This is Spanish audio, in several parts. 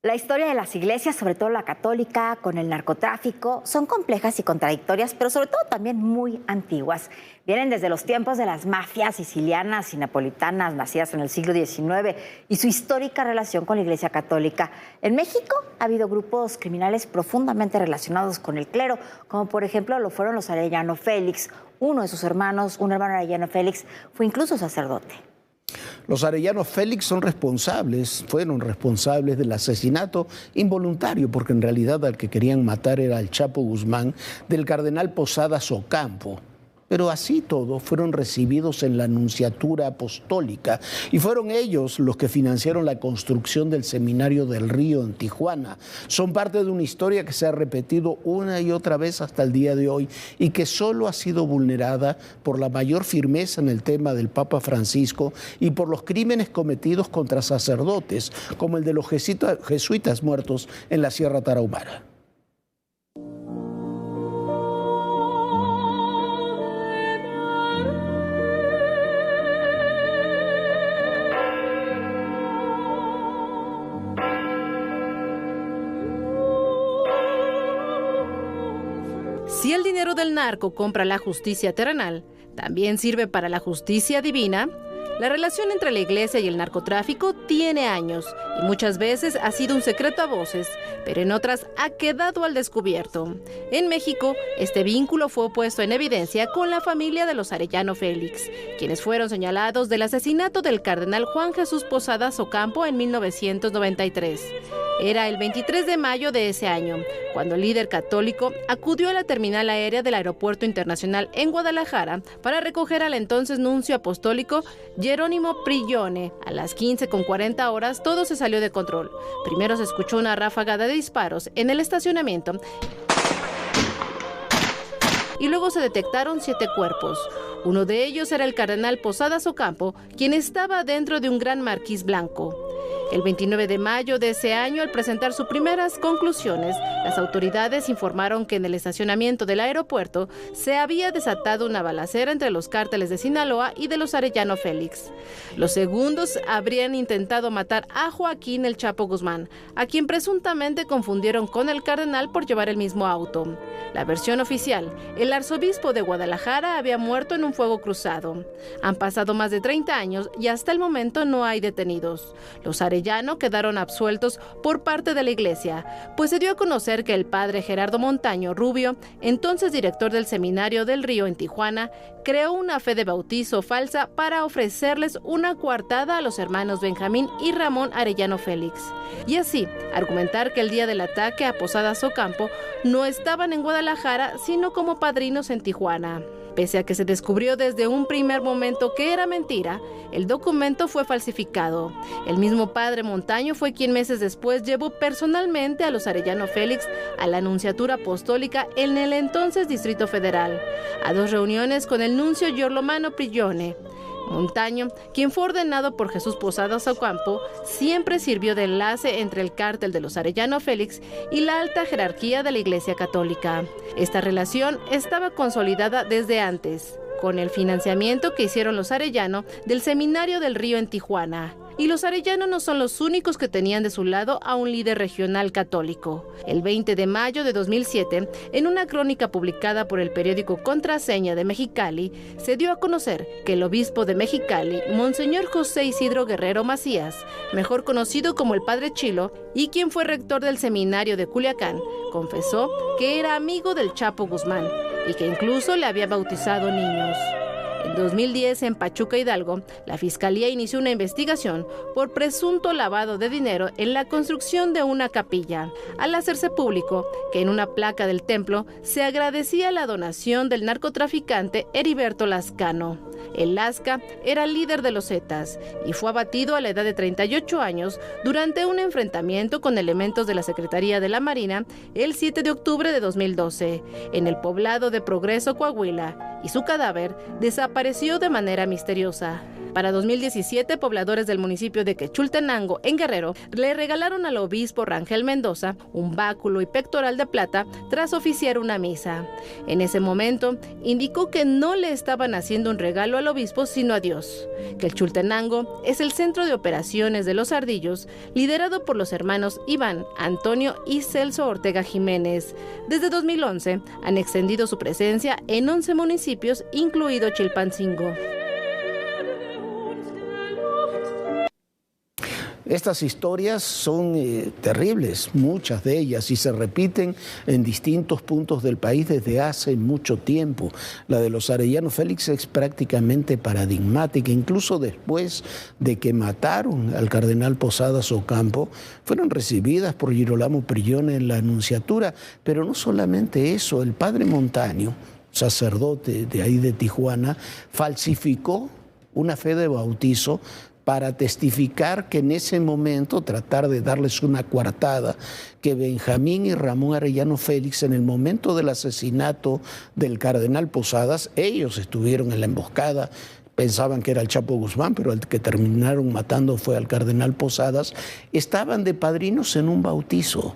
La historia de las iglesias, sobre todo la católica, con el narcotráfico, son complejas y contradictorias, pero sobre todo también muy antiguas. Vienen desde los tiempos de las mafias sicilianas y napolitanas, nacidas en el siglo XIX, y su histórica relación con la Iglesia Católica. En México ha habido grupos criminales profundamente relacionados con el clero, como por ejemplo lo fueron los Arellano Félix. Uno de sus hermanos, un hermano Arellano Félix, fue incluso sacerdote. Los Arellano Félix fueron responsables del asesinato involuntario, porque en realidad al que querían matar era el Chapo Guzmán, del cardenal Posadas Ocampo. Pero así todo fueron recibidos en la Nunciatura Apostólica y fueron ellos los que financiaron la construcción del Seminario del Río en Tijuana. Son parte de una historia que se ha repetido una y otra vez hasta el día de hoy y que solo ha sido vulnerada por la mayor firmeza en el tema del Papa Francisco y por los crímenes cometidos contra sacerdotes, como el de los jesuitas muertos en la Sierra Tarahumara. Si el dinero del narco compra la justicia terrenal, también sirve para la justicia divina. La relación entre la iglesia y el narcotráfico tiene años y muchas veces ha sido un secreto a voces, pero en otras ha quedado al descubierto. En México, este vínculo fue puesto en evidencia con la familia de los Arellano Félix, quienes fueron señalados del asesinato del cardenal Juan Jesús Posadas Ocampo en 1993. Era el 23 de mayo de ese año, cuando el líder católico acudió a la terminal aérea del Aeropuerto Internacional en Guadalajara para recoger al entonces nuncio apostólico Jerónimo Prigione. A las 15:40 horas todo se salió de control. Primero se escuchó una ráfaga de disparos en el estacionamiento y luego se detectaron 7 cuerpos. Uno de ellos era el cardenal Posadas Ocampo, quien estaba dentro de un gran marquís blanco. El 29 de mayo de ese año, al presentar sus primeras conclusiones, las autoridades informaron que en el estacionamiento del aeropuerto se había desatado una balacera entre los cárteles de Sinaloa y de los Arellano Félix. Los segundos habrían intentado matar a Joaquín el Chapo Guzmán, a quien presuntamente confundieron con el cardenal por llevar el mismo auto. La versión oficial: el arzobispo de Guadalajara había muerto en un fuego cruzado. Han pasado más de 30 años y hasta el momento no hay detenidos. Los Arellano quedaron absueltos por parte de la iglesia, pues se dio a conocer que el padre Gerardo Montaño Rubio, entonces director del Seminario del Río en Tijuana, creó una fe de bautizo falsa para ofrecerles una coartada a los hermanos Benjamín y Ramón Arellano Félix. Y así, argumentar que el día del ataque a Posadas Ocampo no estaban en Guadalajara, sino como padrinos en Tijuana. Pese a que se descubrió desde un primer momento que era mentira, el documento fue falsificado. El mismo padre Montaño fue quien meses después llevó personalmente a los Arellano Félix a la Nunciatura Apostólica en el entonces Distrito Federal, a 2 reuniones con el nuncio Girolamo Prigione. Montaño, quien fue ordenado por Jesús Posadas Ocampo, siempre sirvió de enlace entre el cártel de los Arellano Félix y la alta jerarquía de la Iglesia Católica. Esta relación estaba consolidada desde antes, con el financiamiento que hicieron los Arellano del Seminario del Río en Tijuana. Y los Arellano no son los únicos que tenían de su lado a un líder regional católico. El 20 de mayo de 2007, en una crónica publicada por el periódico Contraseña de Mexicali, se dio a conocer que el obispo de Mexicali, Monseñor José Isidro Guerrero Macías, mejor conocido como el Padre Chilo, y quien fue rector del seminario de Culiacán, confesó que era amigo del Chapo Guzmán y que incluso le había bautizado niños. En 2010, en Pachuca, Hidalgo, la Fiscalía inició una investigación por presunto lavado de dinero en la construcción de una capilla, al hacerse público que en una placa del templo se agradecía la donación del narcotraficante Heriberto Lascano. El Lasca era líder de los Zetas y fue abatido a la edad de 38 años durante un enfrentamiento con elementos de la Secretaría de la Marina el 7 de octubre de 2012 en el poblado de Progreso, Coahuila, y su cadáver desapareció de manera misteriosa. Para 2017, pobladores del municipio de Quechultenango, en Guerrero, le regalaron al obispo Rangel Mendoza un báculo y pectoral de plata tras oficiar una misa. En ese momento, indicó que no le estaban haciendo un regalo al obispo, sino a Dios. Quechultenango es el centro de operaciones de los ardillos, liderado por los hermanos Iván, Antonio y Celso Ortega Jiménez. Desde 2011 han extendido su presencia en 11 municipios, incluido Chilpancingo. Estas historias son terribles, muchas de ellas, y se repiten en distintos puntos del país desde hace mucho tiempo. La de los Arellano Félix es prácticamente paradigmática, incluso después de que mataron al cardenal Posadas Ocampo, fueron recibidas por Girolamo Prigione en la Anunciatura, pero no solamente eso, el padre Montaño, sacerdote de ahí de Tijuana, falsificó una fe de bautizo para testificar que en ese momento, tratar de darles una coartada, que Benjamín y Ramón Arellano Félix, en el momento del asesinato del cardenal Posadas, ellos estuvieron en la emboscada, pensaban que era el Chapo Guzmán, pero el que terminaron matando fue al cardenal Posadas, estaban de padrinos en un bautizo.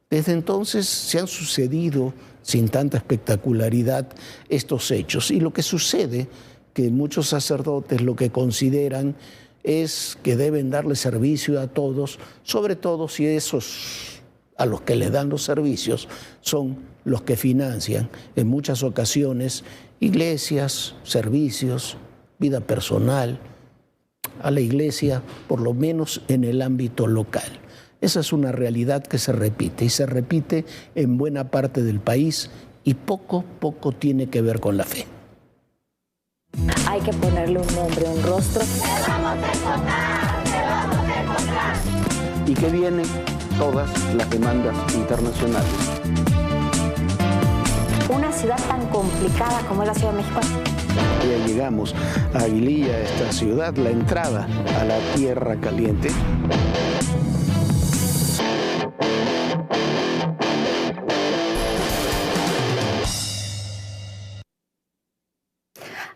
Desde entonces se han sucedido, sin tanta espectacularidad, estos hechos. Y lo que sucede, que muchos sacerdotes lo que consideran es que deben darle servicio a todos, sobre todo si esos a los que le dan los servicios son los que financian en muchas ocasiones iglesias, servicios, vida personal, a la iglesia, por lo menos en el ámbito local. Esa es una realidad que se repite, y se repite en buena parte del país, y poco tiene que ver con la fe. Hay que ponerle un nombre, un rostro. Te vamos a encontrar, te vamos a encontrar. Y que vienen todas las demandas internacionales. Una ciudad tan complicada como es la Ciudad de México. Ya llegamos a Aguililla, esta ciudad, la entrada a la Tierra Caliente.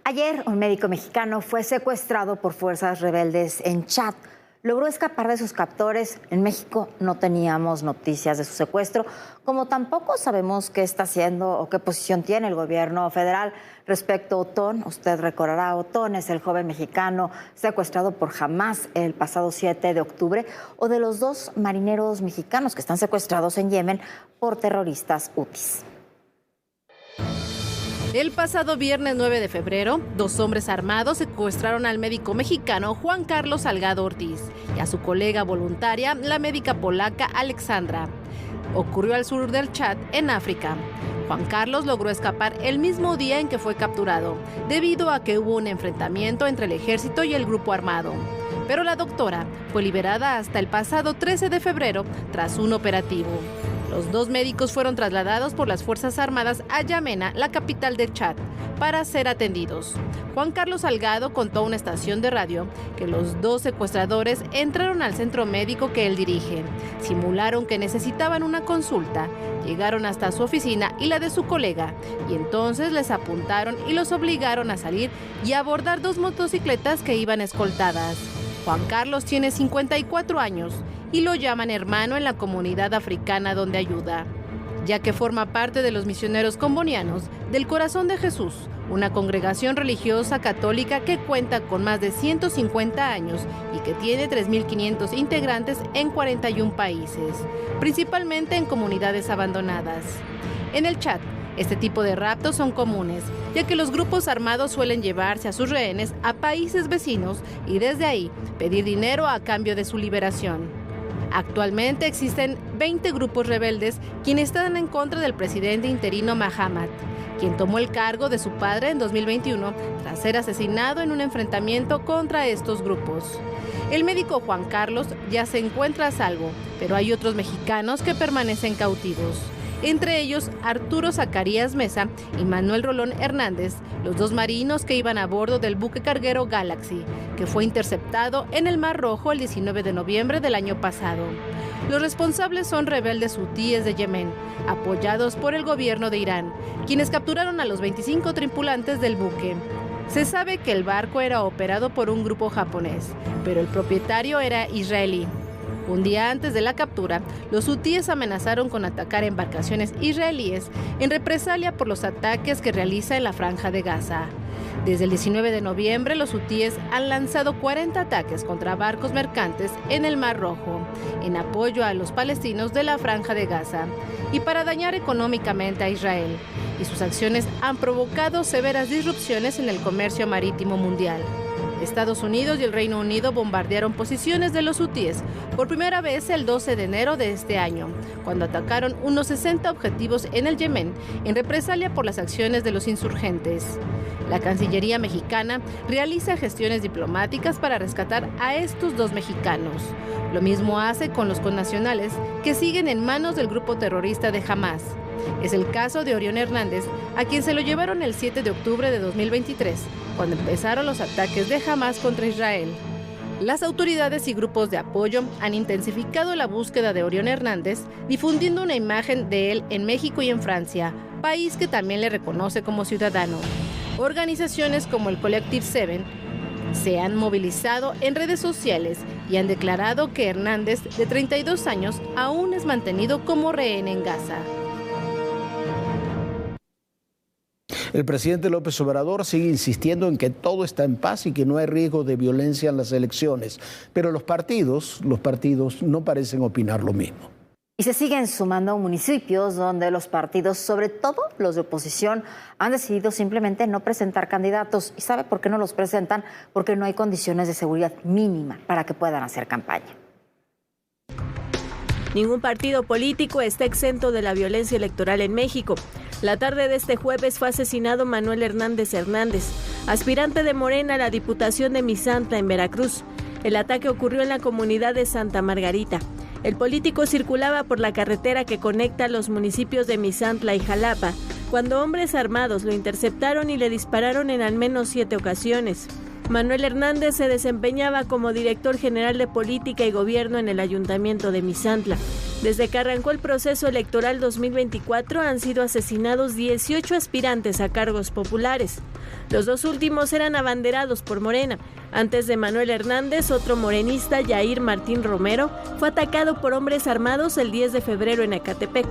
Ayer, un médico mexicano fue secuestrado por fuerzas rebeldes en Chad. Logró escapar de sus captores. En México no teníamos noticias de su secuestro, como tampoco sabemos qué está haciendo o qué posición tiene el gobierno federal respecto a Otón. Usted recordará, Otón es el joven mexicano secuestrado por Hamás el pasado 7 de octubre, o de los 2 marineros mexicanos que están secuestrados en Yemen por terroristas hutis. El pasado viernes 9 de febrero, 2 hombres armados secuestraron al médico mexicano Juan Carlos Salgado Ortiz y a su colega voluntaria, la médica polaca Alexandra. Ocurrió al sur del Chad, en África. Juan Carlos logró escapar el mismo día en que fue capturado, debido a que hubo un enfrentamiento entre el ejército y el grupo armado. Pero la doctora fue liberada hasta el pasado 13 de febrero tras un operativo. Los 2 médicos fueron trasladados por las Fuerzas Armadas a Yamena, la capital del Chad, para ser atendidos. Juan Carlos Salgado contó a una estación de radio que los 2 secuestradores entraron al centro médico que él dirige, simularon que necesitaban una consulta, llegaron hasta su oficina y la de su colega, y entonces les apuntaron y los obligaron a salir y a abordar 2 motocicletas que iban escoltadas. Juan Carlos tiene 54 años y lo llaman hermano en la comunidad africana donde ayuda, ya que forma parte de los misioneros combonianos del Corazón de Jesús, una congregación religiosa católica que cuenta con más de 150 años y que tiene 3.500 integrantes en 41 países, principalmente en comunidades abandonadas. En el Chad, este tipo de raptos son comunes, ya que los grupos armados suelen llevarse a sus rehenes a países vecinos y desde ahí pedir dinero a cambio de su liberación. Actualmente existen 20 grupos rebeldes quienes están en contra del presidente interino Mahamat, quien tomó el cargo de su padre en 2021 tras ser asesinado en un enfrentamiento contra estos grupos. El médico Juan Carlos ya se encuentra a salvo, pero hay otros mexicanos que permanecen cautivos. Entre ellos Arturo Zacarías Mesa y Manuel Rolón Hernández, los 2 marinos que iban a bordo del buque carguero Galaxy, que fue interceptado en el Mar Rojo el 19 de noviembre del año pasado. Los responsables son rebeldes hutíes de Yemen, apoyados por el gobierno de Irán, quienes capturaron a los 25 tripulantes del buque. Se sabe que el barco era operado por un grupo japonés, pero el propietario era israelí. Un día antes de la captura, los hutíes amenazaron con atacar embarcaciones israelíes en represalia por los ataques que realiza en la Franja de Gaza. Desde el 19 de noviembre, los hutíes han lanzado 40 ataques contra barcos mercantes en el Mar Rojo, en apoyo a los palestinos de la Franja de Gaza y para dañar económicamente a Israel. Y sus acciones han provocado severas disrupciones en el comercio marítimo mundial. Estados Unidos y el Reino Unido bombardearon posiciones de los hutíes por primera vez el 12 de enero de este año, cuando atacaron unos 60 objetivos en el Yemen en represalia por las acciones de los insurgentes. La Cancillería mexicana realiza gestiones diplomáticas para rescatar a estos dos mexicanos. Lo mismo hace con los connacionales que siguen en manos del grupo terrorista de Hamás. Es el caso de Orión Hernández, a quien se lo llevaron el 7 de octubre de 2023, cuando empezaron los ataques de Hamás contra Israel. Las autoridades y grupos de apoyo han intensificado la búsqueda de Orión Hernández, difundiendo una imagen de él en México y en Francia, país que también le reconoce como ciudadano. Organizaciones como el Collective 7 se han movilizado en redes sociales y han declarado que Hernández, de 32 años, aún es mantenido como rehén en Gaza. El presidente López Obrador sigue insistiendo en que todo está en paz y que no hay riesgo de violencia en las elecciones, pero los partidos no parecen opinar lo mismo. Y se siguen sumando municipios donde los partidos, sobre todo los de oposición, han decidido simplemente no presentar candidatos. ¿Y sabe por qué no los presentan? Porque no hay condiciones de seguridad mínima para que puedan hacer campaña. Ningún partido político está exento de la violencia electoral en México. La tarde de este jueves fue asesinado Manuel Hernández Hernández, aspirante de Morena a la Diputación de Misantla, en Veracruz. El ataque ocurrió en la comunidad de Santa Margarita. El político circulaba por la carretera que conecta los municipios de Misantla y Jalapa, cuando hombres armados lo interceptaron y le dispararon en al menos 7 ocasiones. Manuel Hernández se desempeñaba como director general de Política y Gobierno en el Ayuntamiento de Misantla. Desde que arrancó el proceso electoral 2024 han sido asesinados 18 aspirantes a cargos populares. Los dos últimos eran abanderados por Morena. Antes de Manuel Hernández, otro morenista, Yair Martín Romero, fue atacado por hombres armados el 10 de febrero en Ecatepec.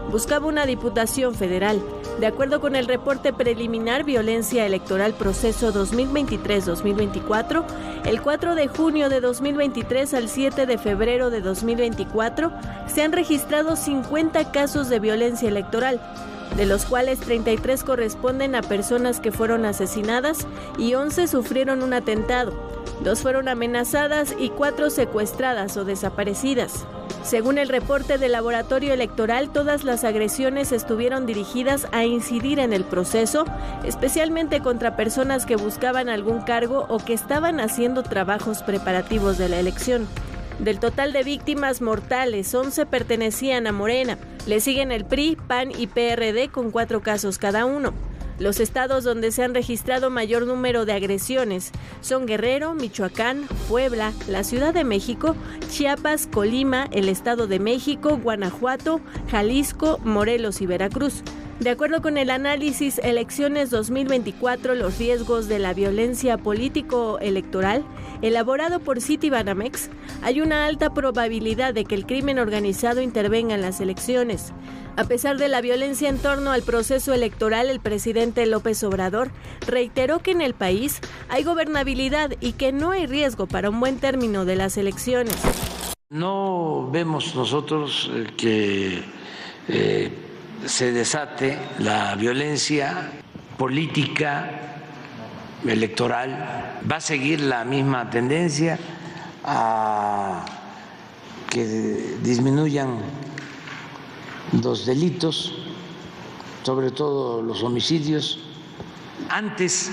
Buscaba una diputación federal. De acuerdo con el reporte preliminar Violencia Electoral Proceso 2023-2024, el 4 de junio de 2023 al 7 de febrero de 2024 se han registrado 50 casos de violencia electoral, de los cuales 33 corresponden a personas que fueron asesinadas y 11 sufrieron un atentado. 2 fueron amenazadas y 4 secuestradas o desaparecidas. Según el reporte del laboratorio electoral, todas las agresiones estuvieron dirigidas a incidir en el proceso, especialmente contra personas que buscaban algún cargo o que estaban haciendo trabajos preparativos de la elección. Del total de víctimas mortales, 11 pertenecían a Morena. Le siguen el PRI, PAN y PRD con 4 casos cada uno. Los estados donde se han registrado mayor número de agresiones son Guerrero, Michoacán, Puebla, la Ciudad de México, Chiapas, Colima, el Estado de México, Guanajuato, Jalisco, Morelos y Veracruz. De acuerdo con el análisis Elecciones 2024, los riesgos de la violencia político-electoral, elaborado por Citibanamex, hay una alta probabilidad de que el crimen organizado intervenga en las elecciones. A pesar de la violencia en torno al proceso electoral, el presidente López Obrador reiteró que en el país hay gobernabilidad y que no hay riesgo para un buen término de las elecciones. No vemos nosotros que se desate la violencia política electoral. Va a seguir la misma tendencia a que disminuyan los delitos, sobre todo los homicidios. Antes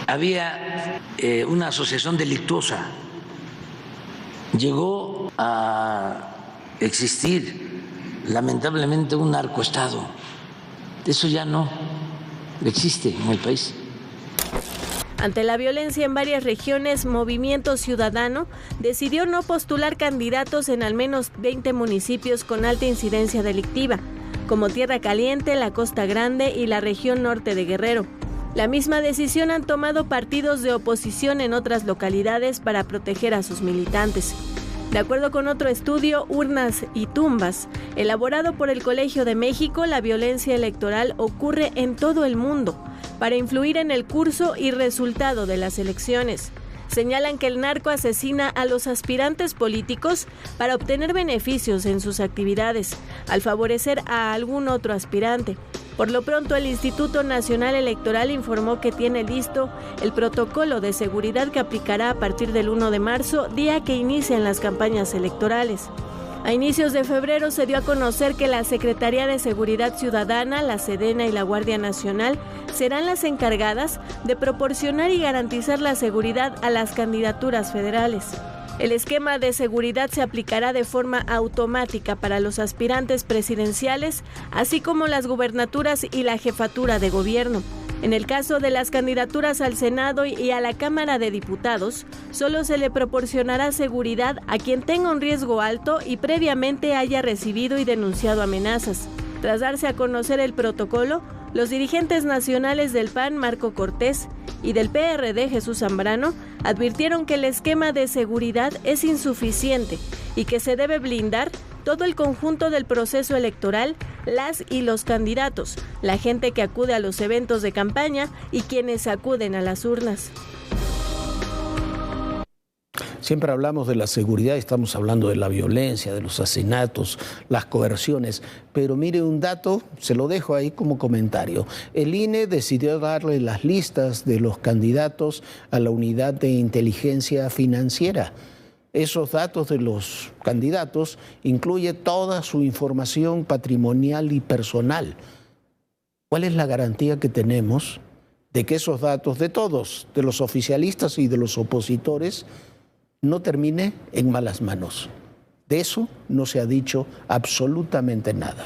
había una asociación delictuosa, llegó a existir lamentablemente un narcoestado. Eso ya no existe en el país. Ante la violencia en varias regiones, Movimiento Ciudadano decidió no postular candidatos en al menos 20 municipios con alta incidencia delictiva. como Tierra Caliente, la Costa Grande y la región norte de Guerrero. La misma decisión han tomado partidos de oposición en otras localidades para proteger a sus militantes. De acuerdo con otro estudio, Urnas y Tumbas, elaborado por el Colegio de México, la violencia electoral ocurre en todo el mundo para influir en el curso y resultado de las elecciones. Señalan que el narco asesina a los aspirantes políticos para obtener beneficios en sus actividades, al favorecer a algún otro aspirante. Por lo pronto, el Instituto Nacional Electoral informó que tiene listo el protocolo de seguridad que aplicará a partir del 1 de marzo, día que inician las campañas electorales. A inicios de febrero se dio a conocer que la Secretaría de Seguridad Ciudadana, la Sedena y la Guardia Nacional serán las encargadas de proporcionar y garantizar la seguridad a las candidaturas federales. El esquema de seguridad se aplicará de forma automática para los aspirantes presidenciales, así como las gubernaturas y la jefatura de gobierno. En el caso de las candidaturas al Senado y a la Cámara de Diputados, solo se le proporcionará seguridad a quien tenga un riesgo alto y previamente haya recibido y denunciado amenazas. Tras darse a conocer el protocolo, los dirigentes nacionales del PAN, Marco Cortés, y del PRD, Jesús Zambrano, advirtieron que el esquema de seguridad es insuficiente y que se debe blindar todo el conjunto del proceso electoral, las y los candidatos, la gente que acude a los eventos de campaña y quienes acuden a las urnas. Siempre hablamos de la seguridad, estamos hablando de la violencia, de los asesinatos, las coerciones, pero mire un dato, se lo dejo ahí como comentario. El INE decidió darle las listas de los candidatos a la unidad de inteligencia financiera. Esos datos de los candidatos incluye toda su información patrimonial y personal. ¿Cuál es la garantía que tenemos de que esos datos de todos, de los oficialistas y de los opositores, no termine en malas manos? De eso no se ha dicho absolutamente nada.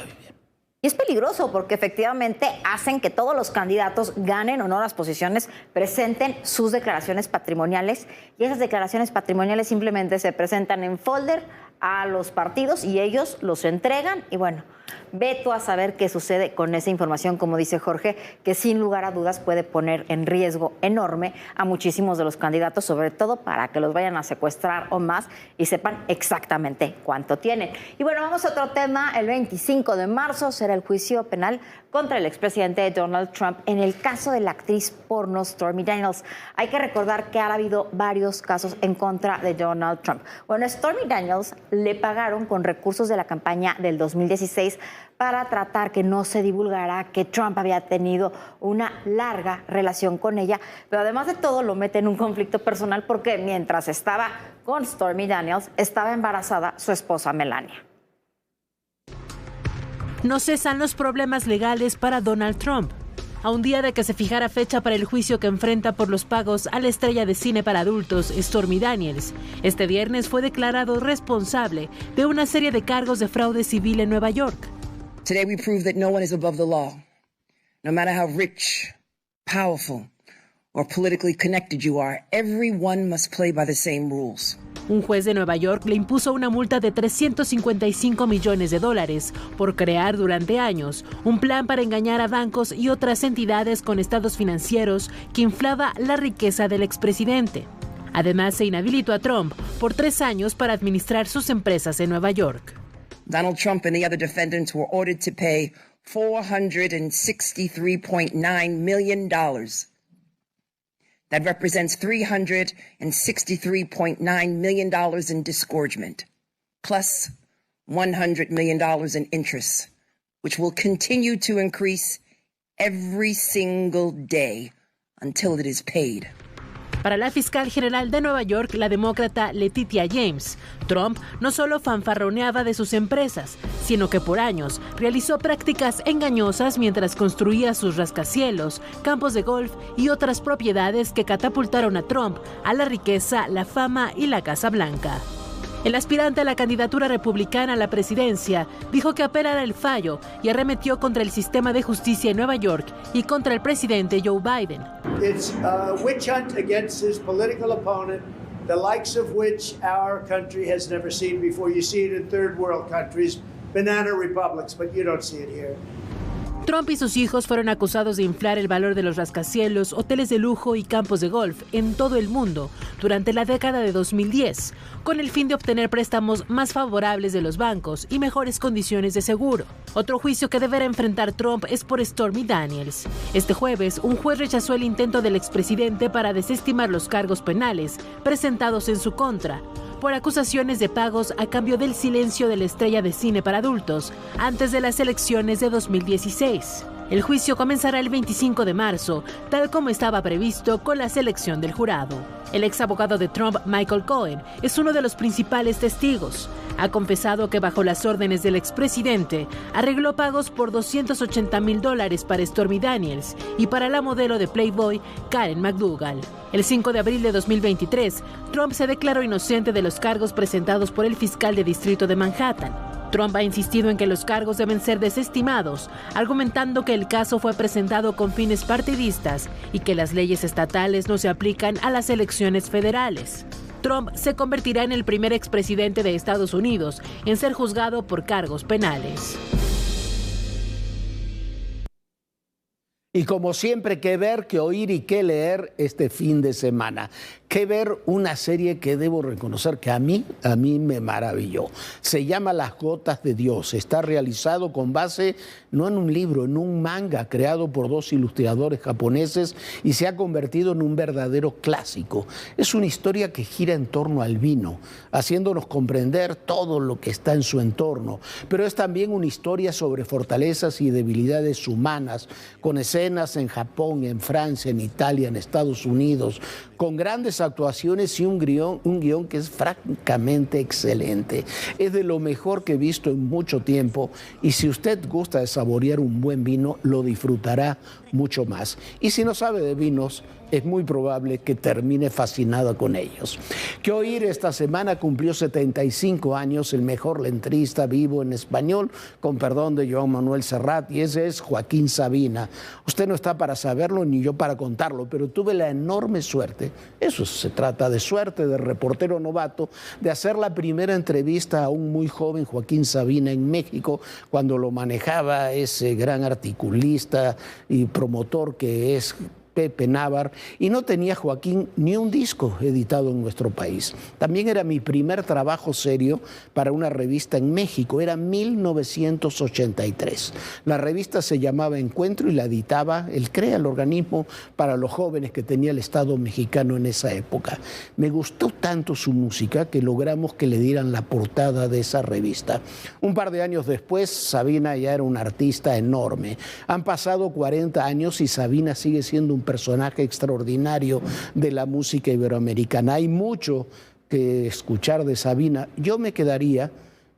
Y es peligroso porque efectivamente hacen que todos los candidatos ganen o no las posiciones, presenten sus declaraciones patrimoniales y esas declaraciones patrimoniales simplemente se presentan en folder a los partidos y ellos los entregan y bueno, ve tú a saber qué sucede con esa información, como dice Jorge, que sin lugar a dudas puede poner en riesgo enorme a muchísimos de los candidatos, sobre todo para que los vayan a secuestrar o más y sepan exactamente cuánto tienen. Y bueno, vamos a otro tema. El 25 de marzo será el juicio penal contra el expresidente Donald Trump en el caso de la actriz porno Stormy Daniels. Hay que recordar que ha habido varios casos en contra de Donald Trump. Bueno, Stormy Daniels le pagaron con recursos de la campaña del 2016 para tratar que no se divulgara que Trump había tenido una larga relación con ella, pero además de todo lo mete en un conflicto personal porque mientras estaba con Stormy Daniels estaba embarazada su esposa Melania. No cesan los problemas legales para Donald Trump. A un día de que se fijara fecha para el juicio que enfrenta por los pagos a la estrella de cine para adultos, Stormy Daniels, este viernes fue declarado responsable de una serie de cargos de fraude civil en Nueva York. Today we prove that no one is above the law. No matter how rich, powerful, or politically connected you are, everyone must play by the same rules. Un juez de Nueva York le impuso una multa de $355 millones por crear durante años un plan para engañar a bancos y otras entidades con estados financieros que inflaba la riqueza del expresidente. Además, se inhabilitó a Trump por 3 años para administrar sus empresas en Nueva York. Donald Trump and the other defendants were ordered to pay $463.9 million. That represents $363.9 million in disgorgement, plus $100 million in interest, which will continue to increase every single day until it is paid. Para la fiscal general de Nueva York, la demócrata Letitia James, Trump no solo fanfarroneaba de sus empresas, sino que por años realizó prácticas engañosas mientras construía sus rascacielos, campos de golf y otras propiedades que catapultaron a Trump a la riqueza, la fama y la Casa Blanca. El aspirante a la candidatura republicana a la presidencia dijo que apelará el fallo y arremetió contra el sistema de justicia en Nueva York y contra el presidente Joe Biden. It's a witch hunt against his political opponent, the likes of which our country has never seen before. You see it in third world countries, banana republics, but you don't see it here. Trump y sus hijos fueron acusados de inflar el valor de los rascacielos, hoteles de lujo y campos de golf en todo el mundo durante la década de 2010, con el fin de obtener préstamos más favorables de los bancos y mejores condiciones de seguro. Otro juicio que deberá enfrentar Trump es por Stormy Daniels. Este jueves, un juez rechazó el intento del expresidente para desestimar los cargos penales presentados en su contra, por acusaciones de pagos a cambio del silencio de la estrella de cine para adultos antes de las elecciones de 2016. El juicio comenzará el 25 de marzo, tal como estaba previsto con la selección del jurado. El ex abogado de Trump, Michael Cohen, es uno de los principales testigos. Ha confesado que bajo las órdenes del expresidente arregló pagos por $280,000 para Stormy Daniels y para la modelo de Playboy, Karen McDougal. El 5 de abril de 2023, Trump se declaró inocente de los cargos presentados por el fiscal de distrito de Manhattan. Trump ha insistido en que los cargos deben ser desestimados, argumentando que el caso fue presentado con fines partidistas y que las leyes estatales no se aplican a las elecciones federales. Trump se convertirá en el primer expresidente de Estados Unidos en ser juzgado por cargos penales. Y como siempre, qué ver, qué oír y qué leer este fin de semana. Qué ver una serie que debo reconocer que a mí me maravilló. Se llama Las Gotas de Dios. Está realizado con base no en un libro, en un manga creado por dos ilustradores japoneses y se ha convertido en un verdadero clásico. Es una historia que gira en torno al vino, haciéndonos comprender todo lo que está en su entorno. Pero es también una historia sobre fortalezas y debilidades humanas, con escenas en Japón, en Francia, en Italia, en Estados Unidos, con grandes actuaciones y un guión que es francamente excelente. Es de lo mejor que he visto en mucho tiempo y si usted gusta de saborear un buen vino, lo disfrutará mucho más. Y si no sabe de vinos, es muy probable que termine fascinada con ellos. Que oír esta semana cumplió 75 años el mejor letrista vivo en español, con perdón de Joan Manuel Serrat, y ese es Joaquín Sabina. Usted no está para saberlo ni yo para contarlo, pero tuve la enorme suerte, eso se trata de suerte, de reportero novato, de hacer la primera entrevista a un muy joven Joaquín Sabina en México, cuando lo manejaba ese gran articulista y promotor que es Pepe Navar, y no tenía Joaquín ni un disco editado en nuestro país. También era mi primer trabajo serio para una revista en México, era 1983. La revista se llamaba Encuentro y la editaba el CREA, el organismo para los jóvenes que tenía el Estado mexicano en esa época. Me gustó tanto su música que logramos que le dieran la portada de esa revista. Un par de años después, Sabina ya era un artista enorme. Han pasado 40 años y Sabina sigue siendo un personaje extraordinario de la música iberoamericana. Hay mucho que escuchar de Sabina. Yo me quedaría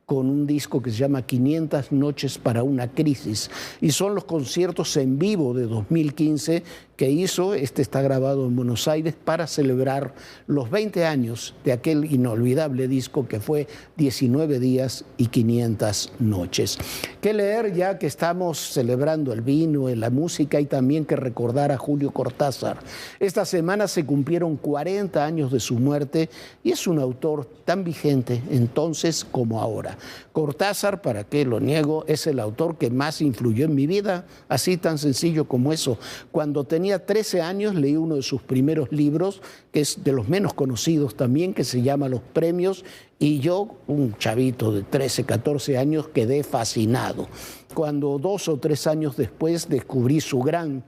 con un disco que se llama 500 noches para una crisis y son los conciertos en vivo de 2015 que hizo, este está grabado en Buenos Aires, para celebrar los 20 años de aquel inolvidable disco que fue 19 días y 500 noches. ¿Qué leer ya que estamos celebrando el vino, la música y también que recordar a Julio Cortázar? Esta semana se cumplieron 40 años de su muerte y es un autor tan vigente entonces como ahora. Cortázar, ¿para qué lo niego?, es el autor que más influyó en mi vida, así tan sencillo como eso. Cuando tenía 13 años leí uno de sus primeros libros, que es de los menos conocidos también, que se llama Los Premios, y yo, un chavito de 13, 14 años, quedé fascinado. Cuando 2 o 3 años después descubrí su gran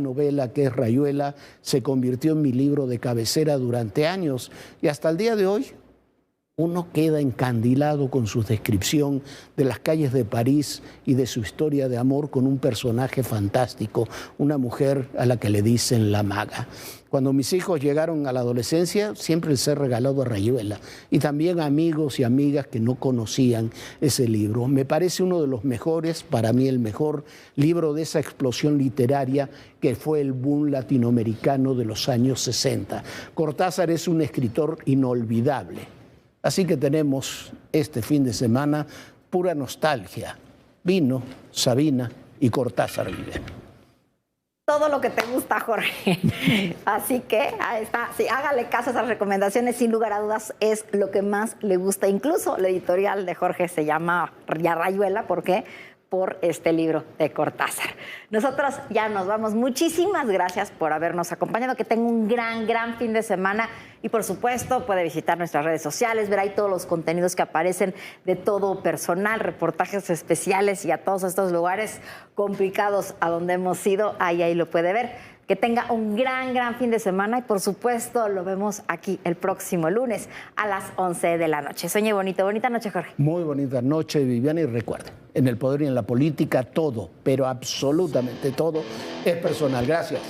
novela, que es Rayuela, se convirtió en mi libro de cabecera durante años y hasta el día de hoy uno queda encandilado con su descripción de las calles de París y de su historia de amor con un personaje fantástico, una mujer a la que le dicen la maga. Cuando mis hijos llegaron a la adolescencia, siempre les he regalado a Rayuela y también a amigos y amigas que no conocían ese libro. Me parece uno de los mejores, para mí el mejor libro de esa explosión literaria que fue el boom latinoamericano de los años 60. Cortázar es un escritor inolvidable. Así que tenemos este fin de semana pura nostalgia. Vino, Sabina y Cortázar viven. todo lo que te gusta, Jorge. Así que ahí está. Sí, hágale caso a esas recomendaciones, sin lugar a dudas, es lo que más le gusta. Incluso la editorial de Jorge se llama Rayuela. ¿Por qué? Por este libro de Cortázar. Nosotros ya nos vamos. Muchísimas gracias por habernos acompañado. Que tenga un gran fin de semana. Y por supuesto, puede visitar nuestras redes sociales, ver ahí todos los contenidos que aparecen de todo personal, reportajes especiales y a todos estos lugares complicados a donde hemos ido. Ahí lo puede ver. Que tenga un gran fin de semana y por supuesto lo vemos aquí el próximo lunes a las 11 de la noche. Sueñe bonito. Bonita noche, Jorge. Muy bonita noche, Viviana, y recuerden, en el poder y en la política todo, pero absolutamente todo es personal. Gracias.